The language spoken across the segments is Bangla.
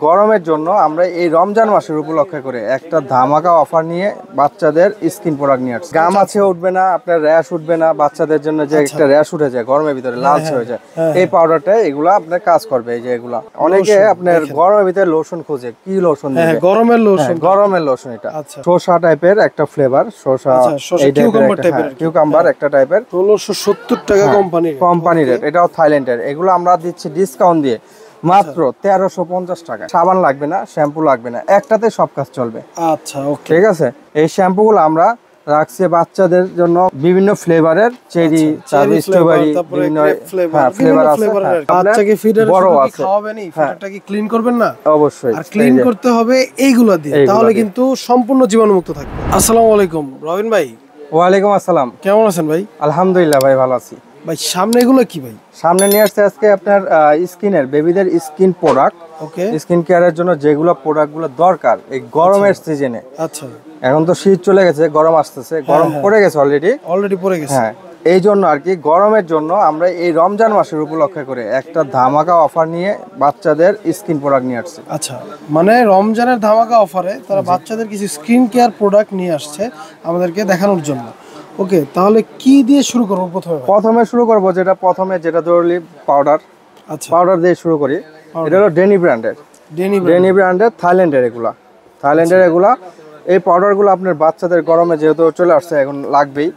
গরমের জন্য আমরা এই রমজান মাসের উপলক্ষে করে একটা ধামাকা অফার নিয়ে বাচ্চাদের স্কিন প্রোডাক্ট নিয়ে আসছি। গাম আছে উঠবে না, আপনার র্যাশ উঠবে না, বাচ্চাদের জন্য যে একটা র্যাশ উঠে যায় গরমের ভিতরে লালচে হয়ে যায়, এই পাউডারটা এগুলা আপনার কাজ করবে। এই যে এগুলা অনেকে আপনার গরমের ভিতরে লোশন খোঁজে, কি লোশন দিবে? গরমের লোশন। গরমের লোশন এটা শসা টাইপের একটা ফ্লেভার, শসা কিউকাম্বার একটা টাইপের, 1670 টাকা কোম্পানি রেট। এটাও থাইল্যান্ডের। এগুলো আমরা দিচ্ছি ডিসকাউন্ট দিয়ে মাত্র 1350 টাকা। সাবান লাগবে না, শ্যাম্পু লাগবে না, একটাতে সব কাজ চলবে। আচ্ছা ওকে, ঠিক আছে। এই শ্যাম্পুগুলো আমরা রাখছি বাচ্চাদের জন্য বিভিন্ন ফ্লেভারের, চেরি, স্ট্রবেরি, বিভিন্ন ফ্লেভার আছে। বাচ্চাকে ফিডার বড় আছে, খাওয়াবেন এই ফিডারটা কি ক্লিন করবেন না? অবশ্যই। আর ক্লিন করতে হবে এইগুলো দিয়ে, তাহলে কিন্তু সম্পূর্ণ জীবাণুমুক্ত থাকবে। আসসালামু আলাইকুম রবিন ভাই। ওয়ালাইকুম আসসালাম। কেমন আছেন ভাই? আলহামদুলিল্লাহ ভাই, ভালো আছি ভাই। সামনে এগুলো কি ভাই? সামনে নিয়ে আসছে আজকে আপনার স্কিনের, বেবিদের স্কিন প্রোডাক্ট। ওকে, স্কিন কেয়ারের জন্য যেগুলো প্রোডাক্টগুলো দরকার এই গরমের সিজনে। আচ্ছা, এখন তো শীত চলে গেছে, গরম আসতেছে, গরম পড়ে গেছে অলরেডি পড়ে গেছে। হ্যাঁ, এই জন্য আর কি গরমের জন্য আমরা এই রমজান মাসের উপলক্ষে করে একটা ধামাকা অফার নিয়ে বাচ্চাদের স্কিন প্রোডাক্ট নিয়ে আসছে। আচ্ছা, মানে রমজানের ধামাকা অফারে তারা বাচ্চাদের কিছু স্কিন কেয়ার প্রোডাক্ট নিয়ে আসছে আমাদেরকে দেখানোর জন্য। ওকে, তাহলে কি দিয়ে শুরু করব? প্রথমে শুরু করব যেটা জরুরি পাউডার। আচ্ছা, পাউডার দিয়ে শুরু করি। এটা হলো ডেনি ব্র্যান্ডের, থাইল্যান্ডের এগুলা। এই পাউডারগুলো আপনার বাচ্চাদের গরমে যেহেতু চলে আসছে, এখন লাগবেই।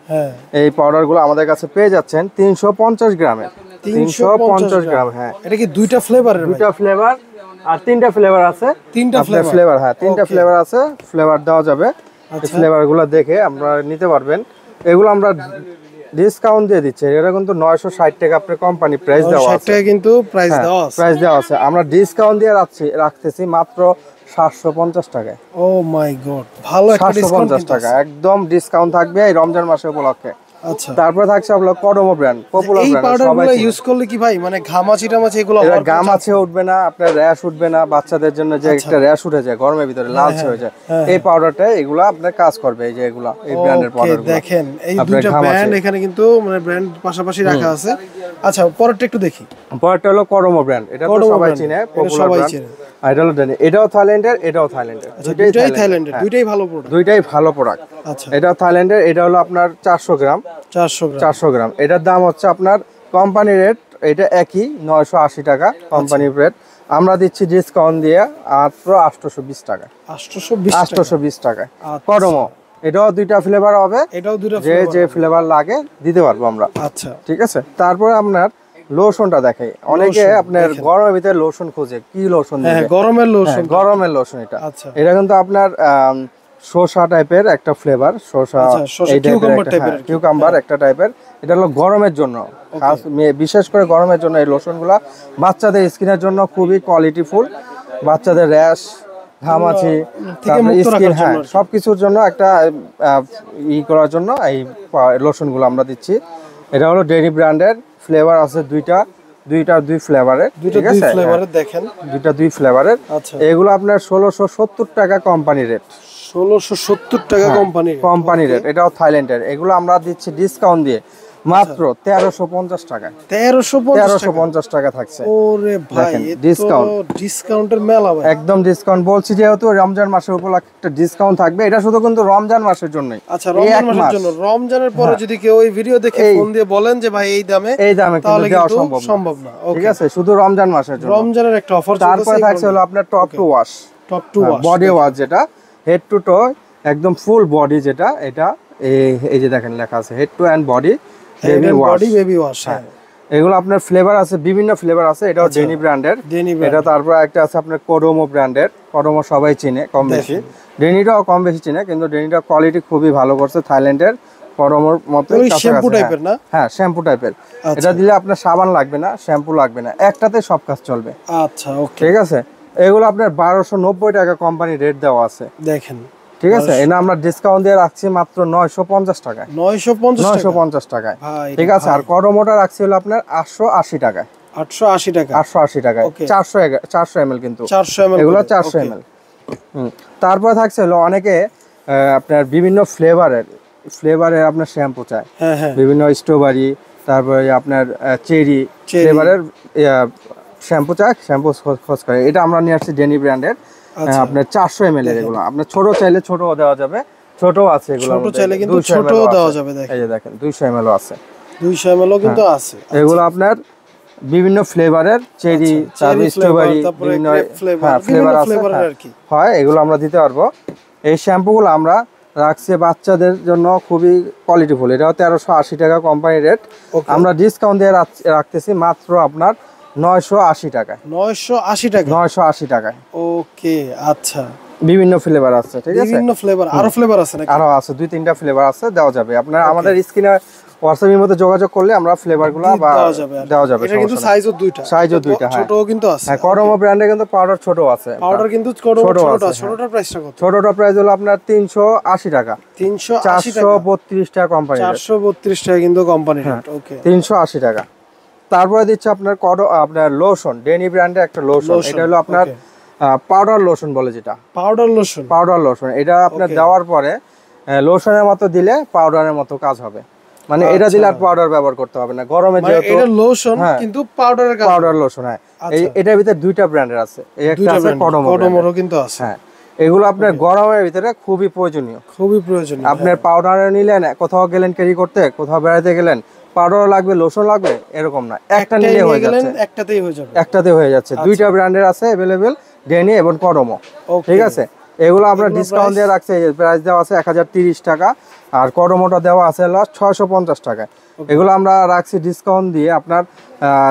এই পাউডারগুলো আমাদের কাছে পেয়ে যাচ্ছেন 350 গ্রামের। 350 গ্রাম। হ্যাঁ, এটা কি দুইটা ফ্লেভার আর তিনটা ফ্লেভার আছে। তিনটা ফ্লেভার আছে, ফ্লেভার দেওয়া যাবে। এই ফ্লেভারগুলো দেখে আমরা নিতে পারবেন। এগুলো আমরা ডিসকাউন্ট দিয়ে দিচ্ছি। এটা কিন্তু 960 টাকা আপনার কোম্পানি প্রাইস দেওয়া আছে, কিন্তু প্রাইস দেওয়া আছে। আমরা ডিসকাউন্ট দিয়ে রাখতেছি মাত্র 750 টাকায়। ও মাই গড, ভালো একটা ডিসকাউন্ট। 750 টাকা একদম ডিসকাউন্ট থাকবে এই রমজান মাসের উপলক্ষে। আচ্ছা, তারপরে থাকছে আপনার কোডোমো ব্র্যান্ড, পপুলার ব্র্যান্ড। এই পাউডারগুলো ইউজ করলে কি ভাই, মানে ঘামাচি এগুলো এটা ঘামাচি উঠবে না, আপনার র্যাশ উঠবে না, বাচ্চাদের জন্য যে একটা র্যাশ উঠে যায় গরমের ভিতরে লালচে হয়ে যায়, এই পাউডারটা এগুলো আপনার কাজ করবে। এই যে এগুলা, এই ব্র্যান্ডের পাউডারগুলো দেখেন, এই দুটো ব্র্যান্ড এখানে কিন্তু মানে ব্র্যান্ড পাশাপাশি রাখা আছে। আচ্ছা, পরেরটা একটু দেখি। পরেরটা হলো কোডোমো ব্র্যান্ড। এটা তো সবাই চিনে, পপুলার ব্র্যান্ড। আর এটা হলো ডেনি, এটাও থাইল্যান্ডের। দুইটাই থাইল্যান্ডের, দুইটাই ভালো প্রোডাক্ট। আচ্ছা, এটাও থাইল্যান্ডের। এটা হলো আপনার 400 গ্রাম। এটার দাম হচ্ছে আপনার কোম্পানি রেট, এটা একই 980 টাকা কোম্পানি রেট। আমরা দিচ্ছি ডিসকাউন্ট দিয়ে মাত্র 820 টাকা। 820 টাকায় কোডোমো। এটাও দুইটা ফ্লেভার হবে, যে ফ্লেভার লাগে দিতে পারবো আমরা। আচ্ছা, ঠিক আছে। তারপরে আপনার লোশনটা দেখাই। অনেকে আপনার গরমের ভিতরে লোশন খোঁজে, কি লোশন দিবে? গরমের লোশন। এটা কিন্তু আপনার শসা টাইপের একটা ফ্লেভার, কিউকাম্বার একটা টাইপের। এটা হলো গরমের জন্য, বিশেষ করে গরমের জন্য এই লোশনগুলা বাচ্চাদের স্কিনের জন্য খুবই কোয়ালিটিফুল। বাচ্চাদের র্যাশ, ঘামাচি, স্কিন, সবকিছুর জন্য একটা করার জন্য এই লোশনগুলো আমরা দিচ্ছি। এটা হলো ডেনি ব্র্যান্ডের। ফ্লেভার আছে দুই ফ্লেভারের। ঠিক আছে, দেখেন দুই ফ্লেভারের। এগুলো আপনার 1670 টাকা কোম্পানি রেট। 1670 টাকা কোম্পানি রেট। এটাও থাইল্যান্ডের। এগুলো আমরা দিচ্ছি ডিসকাউন্ট দিয়ে মাত্র 1350 টাকা। 1350 টাকা থাকছে। ওরে ভাই, ডিসকাউন্টের মেলা ভাই, একদম ডিসকাউন্ট বলছি, যেহেতু রমজান মাসের উপলক্ষে একটা ডিসকাউন্ট থাকবে। এটা শুধু কিন্তু রমজান মাসের জন্যই। আচ্ছা, রমজান মাসের জন্য। রমজানের পরে যদি কেউ এই ভিডিও দেখে ফোন দিয়ে বলেন যে ভাই এই দামে কিন্তু দেওয়া সম্ভব না। ঠিক আছে, শুধু রমজান মাসের জন্য রমজানের একটা অফার। তারপরে থাকছে হলো আপনার top two wash body wash, যেটা হেড টু টো একদম ফুল বডি, যেটা এটা এই যে দেখেন লেখা আছে head to end body baby wash. এগুলো আপনার ফ্লেভার আছে, বিভিন্ন ফ্লেভার আছে। এটাও ডেনি ব্র্যান্ডের। এটা তারপর একটা আছে আপনার কোডোমো ব্র্যান্ডের। কোডোমো সবাই চিনে কম বেশি, ডেনিটাও কম বেশি চিনে, কিন্তু ডেনিটা কোয়ালিটি খুবই ভালো করছে। থাইল্যান্ডের কোডোমোর মতো শ্যাম্পু টাইপের না? হ্যাঁ, শ্যাম্পু টাইপের। এটা দিলে আপনার সাবান লাগবে না, শ্যাম্পু লাগবে না, একটাতে সব কাজ চলবে। আচ্ছা ওকে, ঠিক আছে। এগুলো আপনার 1290 টাকা কোম্পানি রেট দেওয়া আছে, দেখেন। ঠিক আছে, এটা আমরা ডিসকাউন্ট দিয়ে রাখছি মাত্র 950 টাকায়। 950 টাকায়। ঠিক আছে। আর কোডোমোটা রাখছি হলো আপনার 880 টাকায়। 880 টাকায় 400 ml, কিন্তু এগুলো 400 ml। তারপর থাকছে হলো অনেকে আপনার বিভিন্ন ফ্লেভারের আপনার শ্যাম্পু চায়। বিভিন্ন স্ট্রবেরি, তারপরে আপনার চেরি ফ্লেভারের শ্যাম্পু চায় শ্যাম্পু খোঁজ করে। এটা আমরা নিয়ে আসছি ডেনি ব্র্যান্ডের, আপনার 400 ml এর। এগুলো আপনার ছোট চাইলে ছোট দেওয়া যাবে, ছোট আছে এগুলো, ছোট চাইলে কিন্তু ছোট দেওয়া যাবে। দেখেন এই যে দেখেন 200 ml আছে, 200 ml কিন্তু আছে। এগুলো আপনার বিভিন্ন ফ্লেভারের, চেরি, স্ট্রবেরি, বিভিন্ন ফ্লেভার আছে হয়, এগুলো আমরা দিতে পারবো। এই শ্যাম্পুগুলো আমরা রাখছি বাচ্চাদের জন্য খুবই কোয়ালিটিফুল। এটা 1380 টাকা কোম্পানি রেট, আমরা ডিসকাউন্ট দিয়ে রাখতেছি মাত্র আপনার 980 টাকায়। 980 টাকা, 980 টাকায়। ওকে আচ্ছা, বিভিন্ন ফ্লেভার আছে, ঠিক আছে? বিভিন্ন ফ্লেভার, আরো ফ্লেভার আছে নাকি? আরো আছে 2-3টা ফ্লেভার আছে, দেওয়া যাবে। আপনারা আমাদের স্ক্রিনে হোয়াটসঅ্যাপের মধ্যে যোগাযোগ করলে আমরা ফ্লেভারগুলো দেওয়া যাবে। এটা কিন্তু সাইজও দুইটা, হ্যাঁ, ছোটও কিন্তু আছে। হ্যাঁ, করমো ব্র্যান্ডে কিন্তু পাউডার ছোট আছে, পাউডার কিন্তু ছোটটার প্রাইসটা কত? ছোটটার প্রাইস হলো আপনার 380 টাকা, 380 টাকা, 432 টাকা কোম্পানি, 432 টাকা কিন্তু কোম্পানি রেট। ওকে, 380 টাকা। তারপরে দিচ্ছে আপনার আপনার লোশন, ডেনি ব্র্যান্ডের একটা লোশন। এটা হলো আপনার পাউডার লোশন বলে, যেটা পাউডার লোশন। এটা আপনার দেওয়ার পরে লোশনের মতো দিলে পাউডারের মতো কাজ হবে, মানে এটা দিলে আর পাউডার ব্যবহার করতে হবে না গরমে, যেহেতু এটা লোশন কিন্তু পাউডারের কাজ, পাউডার লোশন। হ্যাঁ, এটার ভিতরে 2টা ব্র্যান্ডের আছে, এই একটা আছে কডোমোরও কিন্তু আছে। হ্যাঁ, এগুলো আপনার গরমের ভিতরে খুবই প্রয়োজনীয়। আপনার পাউডার নিলেন, কোথাও গেলেন ক্যারি করতে, কোথাও বেড়াতে গেলেন, পাউডার লাগবে, লোশন লাগবে, এরকম না, একটা নিলে হয়ে যাচ্ছে, একটাতেই হয়ে যাচ্ছে। 2টা ব্র্যান্ডের আছে अवेलेबल, ডেনি এবং কডোমো, ঠিক আছে? এগুলো আমরা ডিসকাউন্ট দিয়ে রাখছি, প্রাইস দেওয়া আছে 1030 টাকা, আর কডোমোটা দেওয়া আছে 650 টাকায়। এগুলো আমরা রাখছি ডিসকাউন্ট দিয়ে। আপনার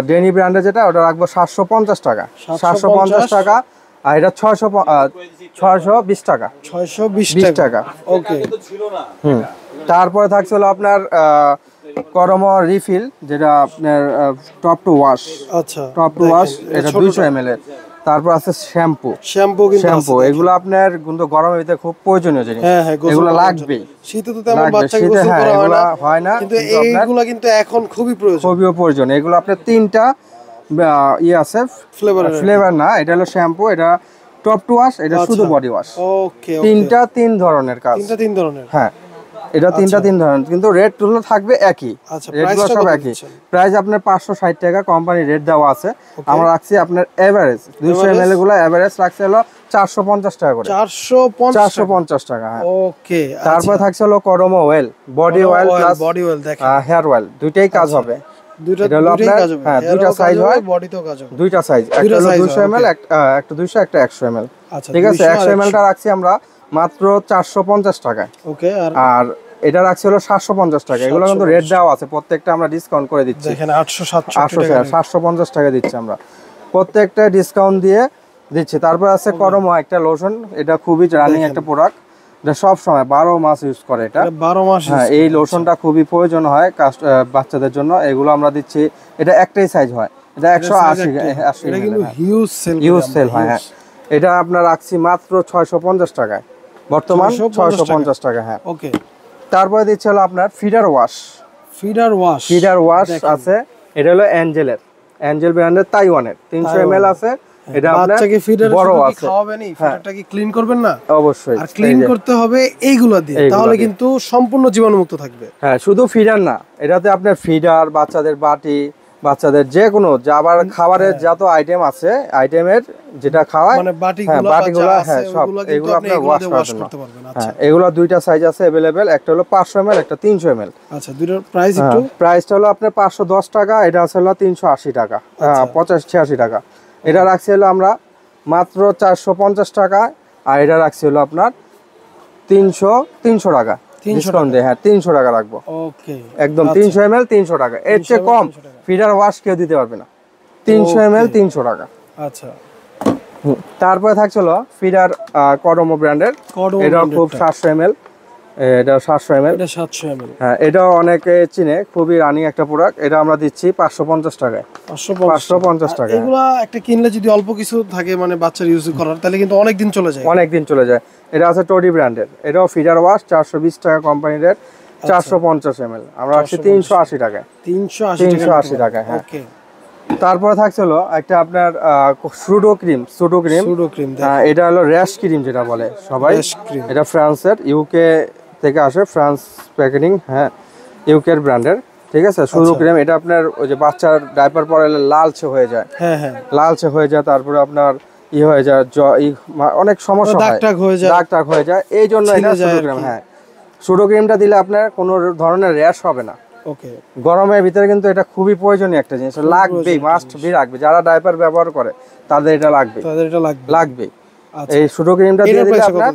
ডেনি ব্র্যান্ডের যেটা, ওটা রাখবো 750 টাকা, 750 টাকা। আর এটা 620 টাকা, 620 টাকা। ওকে, তারপরে থাকছে হলো আপনার করমো রিফিল, যেটা আপনার top two wash, top two wash, এটা 200 ml এর। তারপর আছে শ্যাম্পু, এগুলো আপনার কিন্তু গরমের ভিতরে খুব প্রয়োজনীয় জিনিস, এগুলো লাগবেই। শীতে তো তেমন বাচ্চাকে গোসল করা হয় না, কিন্তু এইগুলো কিন্তু এখন খুবই প্রয়োজন। এগুলো আপনার 3টা আছে ফ্লেভার না, এটা হলো শ্যাম্পু, এটা টপ টু ওয়াশ, এটা শুধু বডি ওয়াশ। ওকে, 3 ধরনের কাজ, 3 ধরনের। হ্যাঁ, এটা 3 ধরনের, কিন্তু রেট গুলো থাকবে একই, রেটগুলো সব একই। প্রাইস আপনার 560 টাকা কোম্পানি রেট দেওয়া আছে। আমরা রাখছি আপনার এভারেজ 200 ml গুলো এভারেজ রাখছে হলো 450 টাকা করে, 450 টাকা। হ্যাঁ, ওকে। তারপর থাকছে হলো করমো oil, body oil plus hair oil, দুইটাই কাজ হবে। এটা হলো আপনার, হ্যাঁ, 2টা সাইজ হয়, বডিতেও কাজ হবে, 2টা সাইজ, একটা হলো 200 ml, একটা 200, একটা 100 ml, ঠিক আছে? 100 ml টা রাখছি আমরা মাত্র 450 টাকায়। ওকে, আর এটা রাখছি হলো 750 টাকা। এগুলো কিন্তু রেট দেওয়া আছে, প্রত্যেকটা আমরা ডিসকাউন্ট করে দিচ্ছি। দেখেন 750 টাকা দিচ্ছি আমরা, প্রত্যেকটা ডিসকাউন্ট দিয়ে দিচ্ছি। তারপর আছে করমো একটা লোশন, এটা খুবই রানিং একটা প্রোডাক্ট, এটা সব সময় 12 মাস ইউজ করে, এটা 12 মাস। হ্যাঁ, এই লোশনটা খুবই প্রয়োজন হয় বাচ্চাদের জন্য। এগুলো আমরা দিচ্ছি, এটা একটাই সাইজ হয়, এটা 180, এটা কিন্তু হিউজ সেল হয়। হ্যাঁ, এটা আপনার রাখছি মাত্র 650 টাকায়, বর্তমান 650 টাকা। হ্যাঁ, ওকে। তারপরে দিচ্ছে হলো আপনার ফিডার ওয়াশ আছে, এটা হলো অ্যাঞ্জেল ব্র্যান্ডের, তাইওয়ানের, 300 ml আছে। এটা বাচ্চাকে ফিডার বড় আছে, খাওয়াবেনই, ফিডারটা কি ক্লিন করবেন না? অবশ্যই, আর ক্লিন করতে হবে এইগুলো দিয়ে, তাহলে কিন্তু সম্পূর্ণ জীবাণুমুক্ত থাকবে। হ্যাঁ, শুধু ফিডার না, এটাতে আপনার ফিডার, বাচ্চাদের বাটি, বাচ্চাদের যে কোনো যাবার খাবারের যত আইটেম আছে, আইটেমের যেটা খাওয়ায়, মানে বাটিগুলো, হ্যাঁ, সব এগুলো আপনার ওয়াশ করতে পারবেন। আচ্ছা, এগুলো 2টা সাইজ আছে अवेलेबल, একটা হলো 500 ml, একটা 300 ml। আচ্ছা, দুটোর প্রাইস একটু, প্রাইসটা হলো আপনার 510 টাকা, এটা আছে হলো 380 টাকা, 85 টাকা। এটা রাখছি হলো আমরা মাত্র 450 টাকা, আর এটা রাখছি হলো আপনার 300 টাকা ডিসকাউন্ট দিয়ে। হ্যাঁ, 300 টাকা রাখবো। ওকে, একদম 300 ml 300 টাকা, এর চেয়ে কম ফিডার ওয়াশ কেউ দিতে পারবে না। 300 ml 300 টাকা। আচ্ছা, তারপরে থাকছিল ফিডার করমো ব্র্যান্ডের, এটা খুব 700 ml, এটা 700 ml, এটা 700 ml। হ্যাঁ, এটাও অনেকে চিনে, খুবই রানিং একটা প্রোডাক্ট। এটা আমরা দিচ্ছি 550 টাকায়, 550 টাকা। এগুলা একটা কিনলে যদি অল্প কিছু থাকে, মানে বাচ্চার ইউজ করার, তাহলে কিন্তু অনেক দিন চলে যায়। এটা আছে টোডি ব্র্যান্ডের, এটাও ফিডার ওয়াশ, 420 টাকা কোম্পানি রেট, 450 ml, আমরা রাখছি 380 টাকায়, 380 টাকায়। হ্যাঁ, তারপরে থাকছিল একটা আপনার সুডো ক্রিম, এটা হলো র্যাশ ক্রিম যেটা বলে সবাই, এটা ফ্রান্সের, ইউকে থেকে আসে, ফ্রান্স প্যাকেটিং, হ্যাঁ, ইউকের ব্র্যান্ডের। ঠিক আছে শুরু ক্রিম, এটা আপনার ওই যে বাচ্চার ডাইপার পরালে লালচে হয়ে যায়, হ্যাঁ হ্যাঁ লালচে হয়ে যায়, তারপরে আপনার হয়ে যায় অনেক সমস্যা হয়, দাগ টাগ হয়ে যায়, এই জন্য এটা শুরু ক্রিম। হ্যাঁ শুরু ক্রিমটা দিলে আপনার কোনো ধরনের র্যাশ হবে না। ওকে, গরমের ভিতরে কিন্তু এটা খুবই প্রয়োজনীয় একটা জিনিস, লাগবেই, মাস্ট বি রাখবে, যারা ডাইপার ব্যবহার করে তাদের এটা লাগবে। এই শুরু ক্রিমটা দিয়ে দিলে আপনার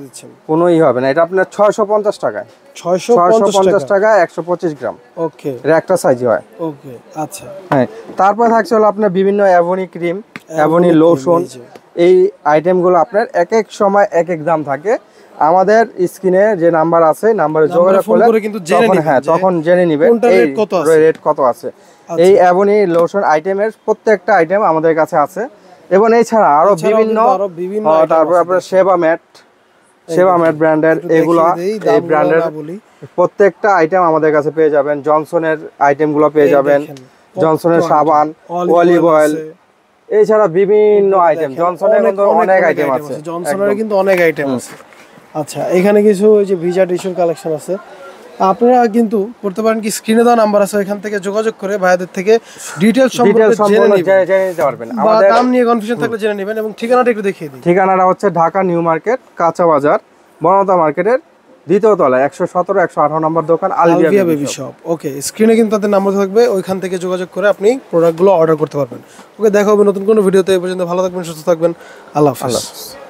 কোনো হবে না। এটা আপনার 650 টাকায়, 650 টাকা 125 গ্রাম। ওকে, এটা একটা সাইজই হয়। ওকে আচ্ছা। হ্যাঁ তারপর থাকছে হলো আপনার বিভিন্ন অ্যাভনি ক্রিম, অ্যাভনি লোশন, এই আইটেমগুলো আপনার এক এক সময় এক এক দাম থাকে। আমাদের স্ক্রিনে যে নাম্বার আছে, নাম্বারে যোগাযোগ করলে তখন জেনে নেবেন রেট কত আছে। এই অ্যাভনি লোশন আইটেমের প্রত্যেকটা আইটেম আমাদের কাছে আছে, এবং এছাড়া আরো বিভিন্ন, তারপর আপনার সেবা ম্যাট ব্র্যান্ডের, এগুলা এই ব্র্যান্ডের প্রত্যেকটা আইটেম আমাদের কাছে পেয়ে যাবেন। জনসনের আইটেমগুলো পেয়ে যাবেন, জনসনের সাবান, অলিভ অয়েল, এছাড়া বিভিন্ন আইটেম, জনসনের কিন্তু অনেক আইটেম আছে, জনসনের কিন্তু অনেক আইটেম আছে। আচ্ছা এখানে কিছু ওই যে ভিজা টিস্যুর কালেকশন আছে, আপনারা কিন্তু করতে পারেন কি, স্ক্রিনে দেওয়া নাম্বার আছে, এখান থেকে যোগাযোগ করে ভাইদের থেকে ডিটেইলস সম্পর্কে জেনে নিতে পারবেন। আমাদের দাম নিয়ে কনফিউশন থাকলে জেনে নেবেন। এবং ঠিকানাটা একটু দেখিয়ে দিন। ঠিকানাটা হচ্ছে ঢাকা নিউ মার্কেট, কাঁচা বাজার, বনতা মার্কেটের দ্বিতীয় তলায় 117 118 নম্বর দোকান, আলভিয়া বেবি শপ। ওকে, স্ক্রিনে কিন্তু তাদের নাম্বার থাকবে, ওইখান থেকে যোগাযোগ করে আপনি প্রোডাক্টগুলো অর্ডার করতে পারবেন। ওকে, দেখা হবে নতুন কোনো ভিডিওতে। এই পর্যন্ত ভালো থাকবেন, সুস্থ থাকবেন, আল্লাহ হাফেজ।